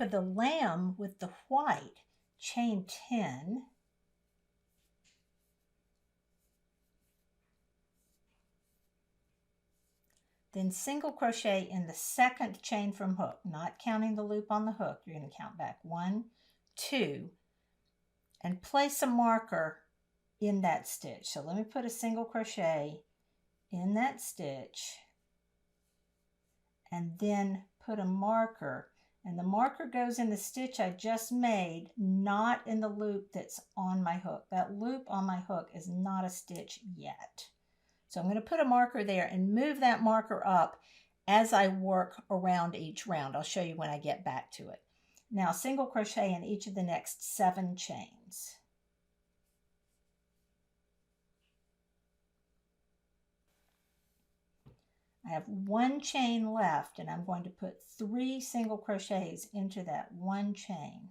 for the lamb with the white, chain 10, then single crochet in the second chain from hook, not counting the loop on the hook. You're going to count back 1, 2, and place a marker in that stitch. So let me put a single crochet in that stitch and then put a marker, and the marker goes in the stitch I just made, not in the loop that's on my hook. That loop on my hook is not a stitch yet. So I'm going to put a marker there and move that marker up as I work around each round. I'll show you when I get back to it. Now single crochet in each of the next 7 chains. I have 1 chain left, and I'm going to put 3 single crochets into that 1 chain.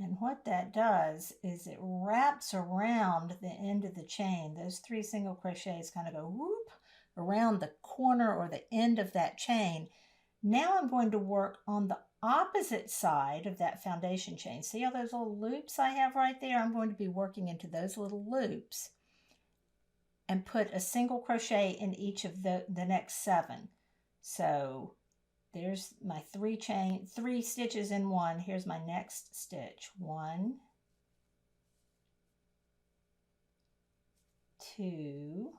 And what that does is it wraps around the end of the chain. Those 3 single crochets kind of go whoop around the corner or the end of that chain. Now I'm going to work on the opposite side of that foundation chain. See all those little loops I have right there? I'm going to be working into those little loops and put a single crochet in each of the next 7. So there's my 3 stitches in one. Here's my next stitch. 1, 2,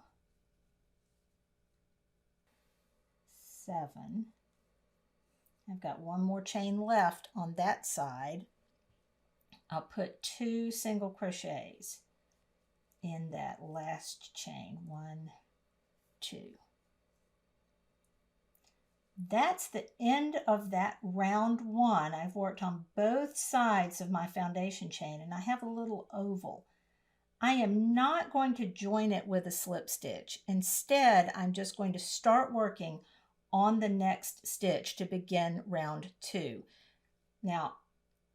7. I've got 1 more chain left on that side. I'll put 2 single crochets in that last chain. 1, 2. That's the end of that round 1. I've worked on both sides of my foundation chain, and I have a little oval. I am not going to join it with a slip stitch. Instead, I'm just going to start working on the next stitch to begin round 2. Now,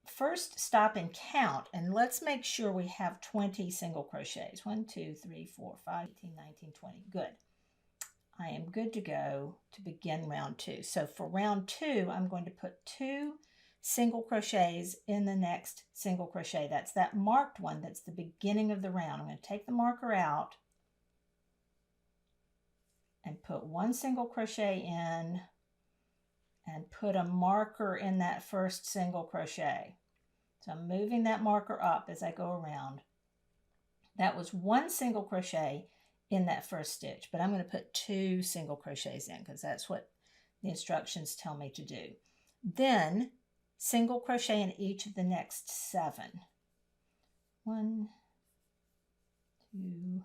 first stop and count, and let's make sure we have 20 single crochets. 1, 2, 3, 4, 5, 18, 19, 20. Good. I am good to go to begin round 2. So for round 2, I'm going to put 2 single crochets in the next single crochet. That's that marked one. That's the beginning of the round. I'm going to take the marker out and put 1 single crochet in and put a marker in that first single crochet. So I'm moving that marker up as I go around. That was 1 single crochet in that first stitch, but I'm going to put 2 single crochets in because that's what the instructions tell me to do. Then single crochet in each of the next 7. 1, 2,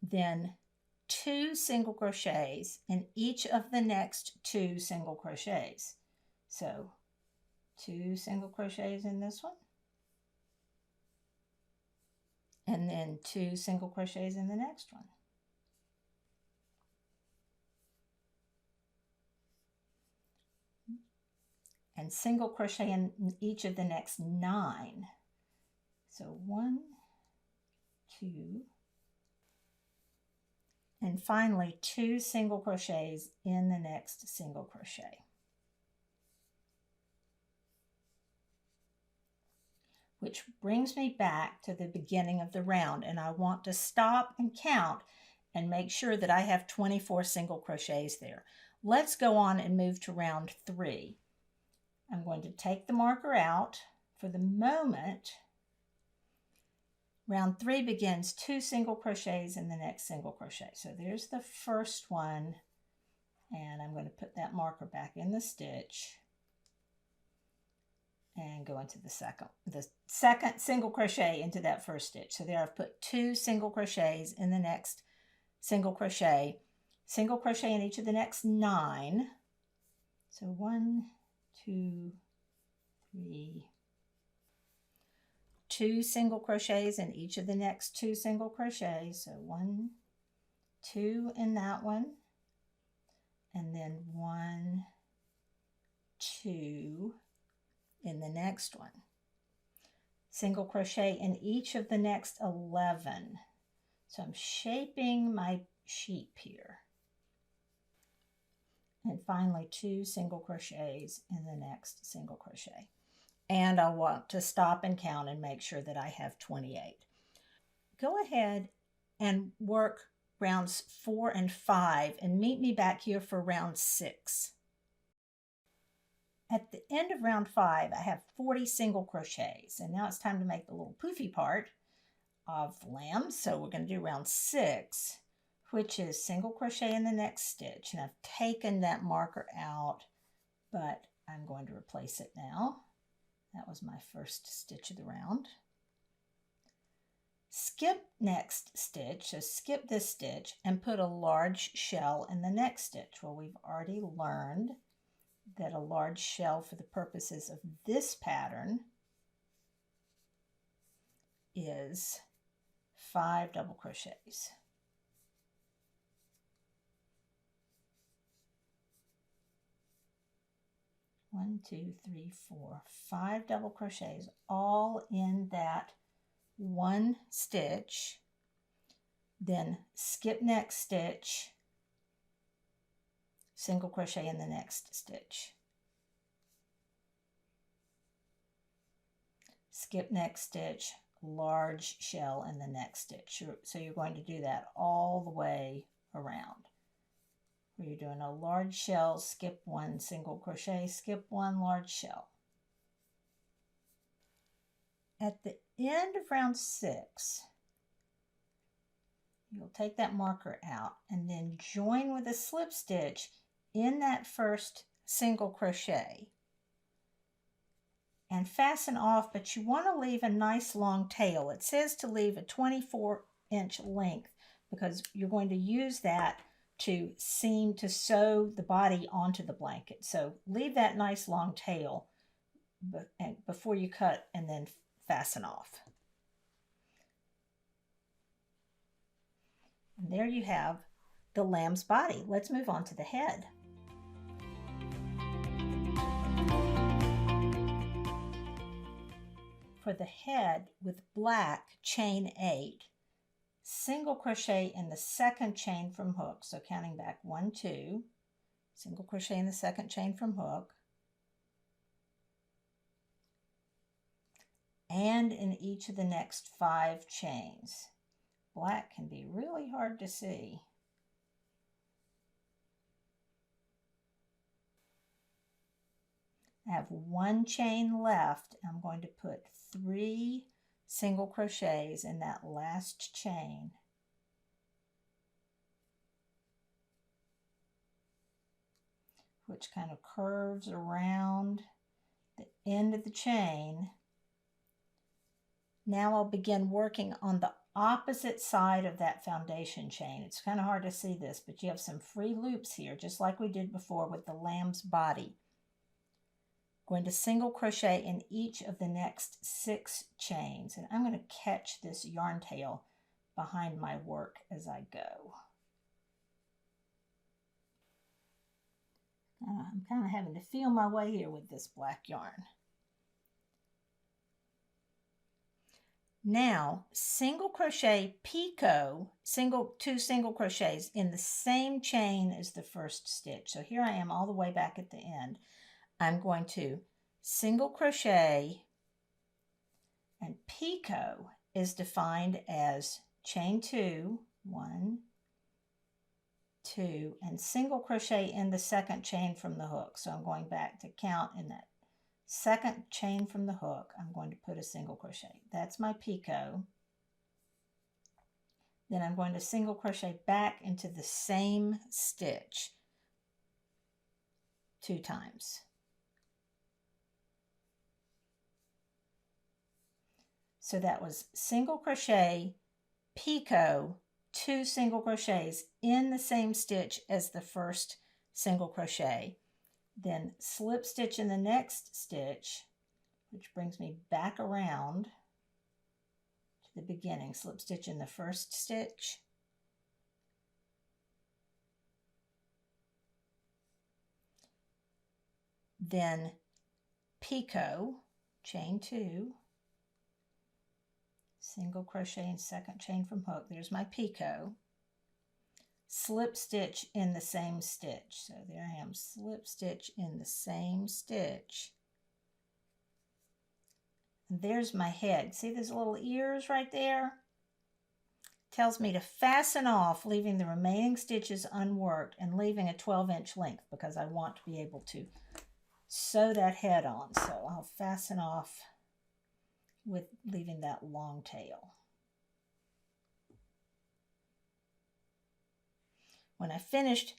then 2 single crochets in each of the next 2 single crochets. So 2 single crochets in this one, and then 2 single crochets in the next one. And single crochet in each of the next 9. So 1, 2, and finally 2 single crochets in the next single crochet. Which brings me back to the beginning of the round, and I want to stop and count and make sure that I have 24 single crochets there. Let's go on and move to round 3. I'm going to take the marker out. For the moment, round 3 begins 2 single crochets in the next single crochet. So there's the first one, and I'm going to put that marker back in the stitch and go into the second single crochet into that first stitch. So there I've put 2 single crochets in the next single crochet in each of the next 9. So 1, 2, 3, 2 single crochets in each of the next 2 single crochets. So 1, 2 in that one, and then 1, 2 in the next one. Single crochet in each of the next 11. So I'm shaping my sheep here. And finally 2 single crochets in the next single crochet. And I want to stop and count and make sure that I have 28. Go ahead and work rounds 4 and 5 and meet me back here for round 6. At the end of round 5, I have 40 single crochets, and now it's time to make the little poofy part of the lamb. So we're going to do round 6, which is single crochet in the next stitch. And I've taken that marker out, but I'm going to replace it now. That was my first stitch of the round. Skip next stitch, so skip this stitch and put a large shell in the next stitch. Well, we've already learned that a large shell for the purposes of this pattern is 5 double crochets. One, two, three, four, 5 double crochets, all in that one stitch. Then skip next stitch, single crochet in the next stitch. Skip next stitch, large shell in the next stitch. So you're going to do that all the way around. Where you're doing a large shell, skip 1 single crochet, skip 1 large shell. At the end of round 6, you'll take that marker out and then join with a slip stitch in that first single crochet and fasten off, but you want to leave a nice long tail. It says to leave a 24-inch length because you're going to use that to sew the body onto the blanket. So leave that nice long tail before you cut and then fasten off. And there you have the lamb's body. Let's move on to the head. For the head with black, chain 8, single crochet in the second chain from hook. So counting back 1, 2, single crochet in the second chain from hook. And in each of the next 5 chains. Black can be really hard to see. I have 1 chain left. I'm going to put 3 single crochets in that last chain. Which kind of curves around the end of the chain. Now I'll begin working on the opposite side of that foundation chain. It's kind of hard to see this, but you have some free loops here, just like we did before with the lamb's body. Going to single crochet in each of the next 6 chains, and I'm going to catch this yarn tail behind my work as I go. I'm kind of having to feel my way here with this black yarn. Now, single crochet picot, 2 single crochets in the same chain as the first stitch. So here I am all the way back at the end. I'm going to single crochet, and picot is defined as chain 2, 1, 2, and single crochet in the second chain from the hook. So I'm going back to count in that second chain from the hook. I'm going to put a single crochet. That's my picot. Then I'm going to single crochet back into the same stitch 2 times. So that was single crochet, picot, 2 single crochets in the same stitch as the first single crochet. Then slip stitch in the next stitch, which brings me back around to the beginning. Slip stitch in the first stitch. Then picot, chain 2, single crochet in second chain from hook. There's my picot. Slip stitch in the same stitch. So there I am, slip stitch in the same stitch. And there's my head. See those little ears right there? Tells me to fasten off, leaving the remaining stitches unworked and leaving a 12-inch length because I want to be able to sew that head on. So I'll fasten off with leaving that long tail. When I finished,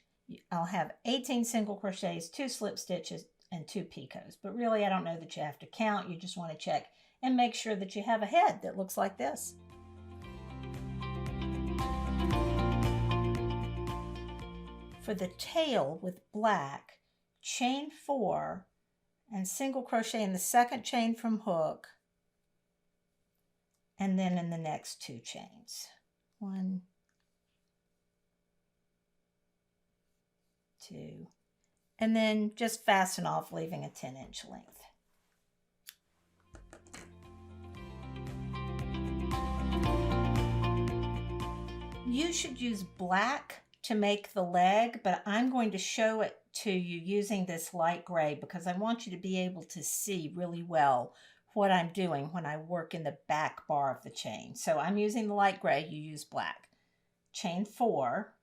I'll have 18 single crochets, 2 slip stitches, and 2 picots. But really, I don't know that you have to count. You just want to check and make sure that you have a head that looks like this. For the tail with black, chain 4 and single crochet in the second chain from hook, and then in the next 2 chains. 1, 2, and then just fasten off, leaving a 10-inch length. You should use black to make the leg, but I'm going to show it to you using this light gray because I want you to be able to see really well what I'm doing when I work in the back bar of the chain. So I'm using the light gray, you use black. Chain 4.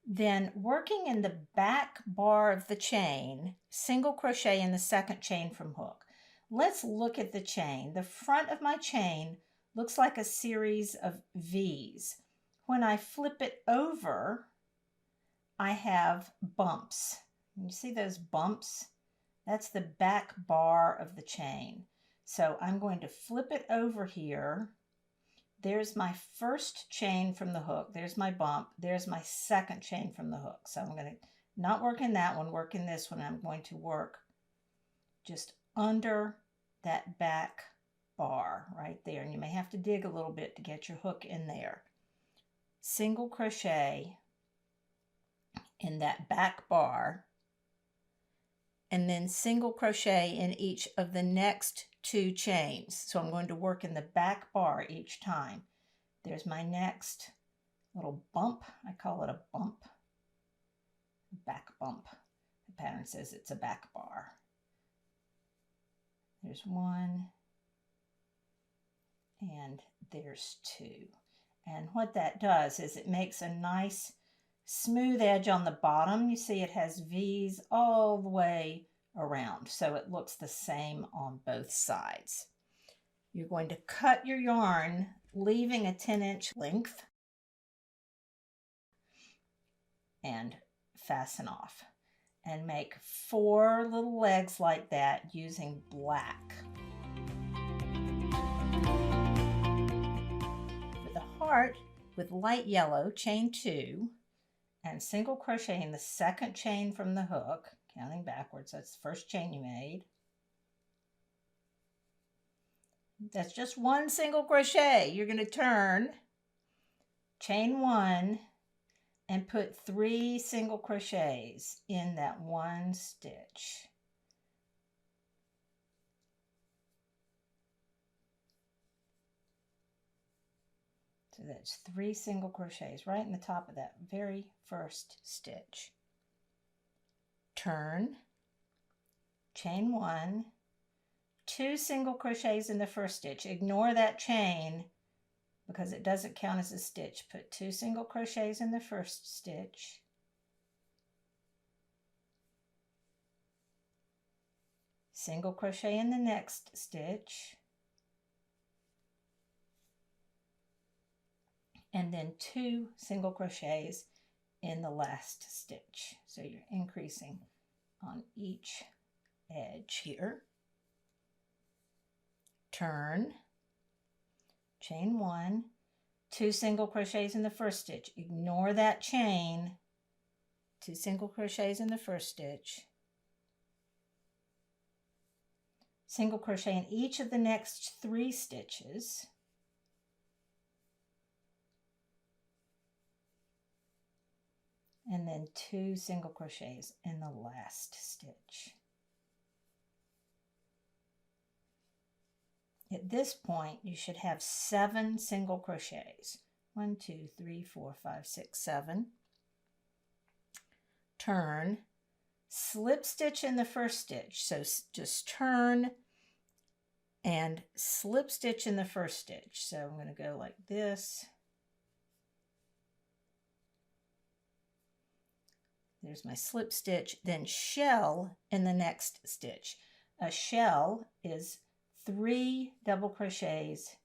Then working in the back bar of the chain, single crochet in the second chain from hook. Let's look at the chain. The front of my chain looks like a series of V's. When I flip it over, I have bumps. You see those bumps? That's the back bar of the chain. So I'm going to flip it over here. There's my first chain from the hook. There's my bump. There's my second chain from the hook. So I'm going to not work in that one, work in this one. I'm going to work just under that back bar right there. And you may have to dig a little bit to get your hook in there. Single crochet in that back bar, and then single crochet in each of the next 2 chains. So I'm going to work in the back bar each time. There's my next little bump. I call it a bump. Back bump. The pattern says it's a back bar. There's 1, and there's 2. And what that does is it makes a nice smooth edge on the bottom. You see it has V's all the way around, so it looks the same on both sides. You're going to cut your yarn, leaving a 10-inch length, and fasten off. And make 4 little legs like that using black. For the heart, with light yellow, chain 2, and single crochet in the second chain from the hook, counting backwards. That's the first chain you made. That's just 1 single crochet. You're going to turn, chain 1, and put 3 single crochets in that 1 stitch. So that's 3 single crochets right in the top of that very first stitch. Turn, chain 1, 2 single crochets in the first stitch. Ignore that chain because it doesn't count as a stitch. Put 2 single crochets in the first stitch. Single crochet in the next stitch. And then 2 single crochets in the last stitch. So you're increasing on each edge here. Turn, chain 1, 2 single crochets in the first stitch. Ignore that chain. 2 single crochets in the first stitch. Single crochet in each of the next 3 stitches. And then 2 single crochets in the last stitch. At this point, you should have 7 single crochets. 1, 2, 3, 4, 5, 6, 7. Turn, slip stitch in the first stitch. So just turn and slip stitch in the first stitch. So I'm going to go like this. There's my slip stitch, then shell in the next stitch. A shell is 3 double crochets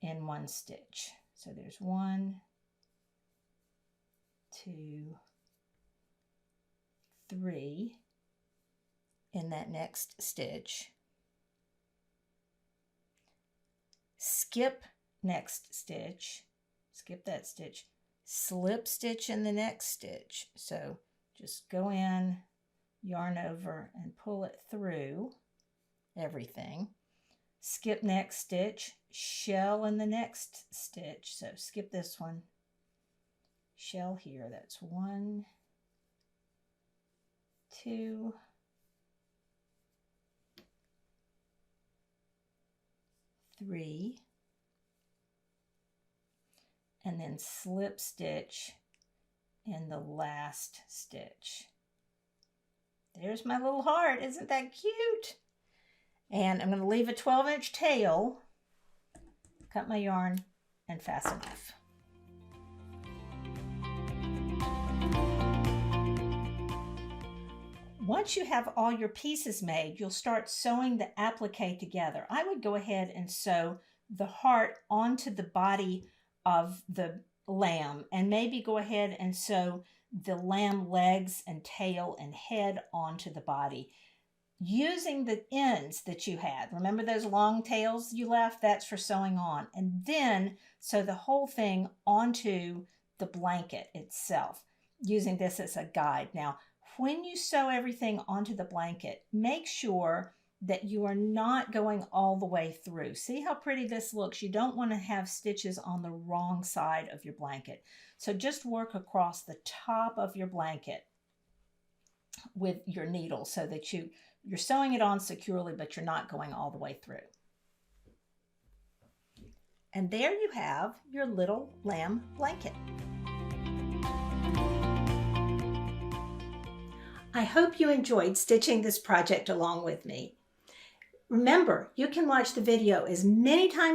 in 1 stitch. So there's 1, 2, 3 in that next stitch. Skip next stitch, skip that stitch, slip stitch in the next stitch. So just go in, yarn over, and pull it through everything. Skip next stitch, shell in the next stitch. So skip this one, shell here. That's 1, 2, 3, and then slip stitch in the last stitch. There's my little heart. Isn't that cute? And I'm going to leave a 12-inch tail, cut my yarn, and fasten off. Once you have all your pieces made, you'll start sewing the applique together. I would go ahead and sew the heart onto the body of the lamb, and maybe go ahead and sew the lamb legs and tail and head onto the body using the ends that you had. Remember those long tails you left? That's for sewing on. And then sew the whole thing onto the blanket itself using this as a guide. Now, when you sew everything onto the blanket, make sure that you are not going all the way through. See how pretty this looks? You don't want to have stitches on the wrong side of your blanket. So just work across the top of your blanket with your needle so that you're sewing it on securely, but you're not going all the way through. And there you have your little lamb blanket. I hope you enjoyed stitching this project along with me. Remember, you can watch the video as many times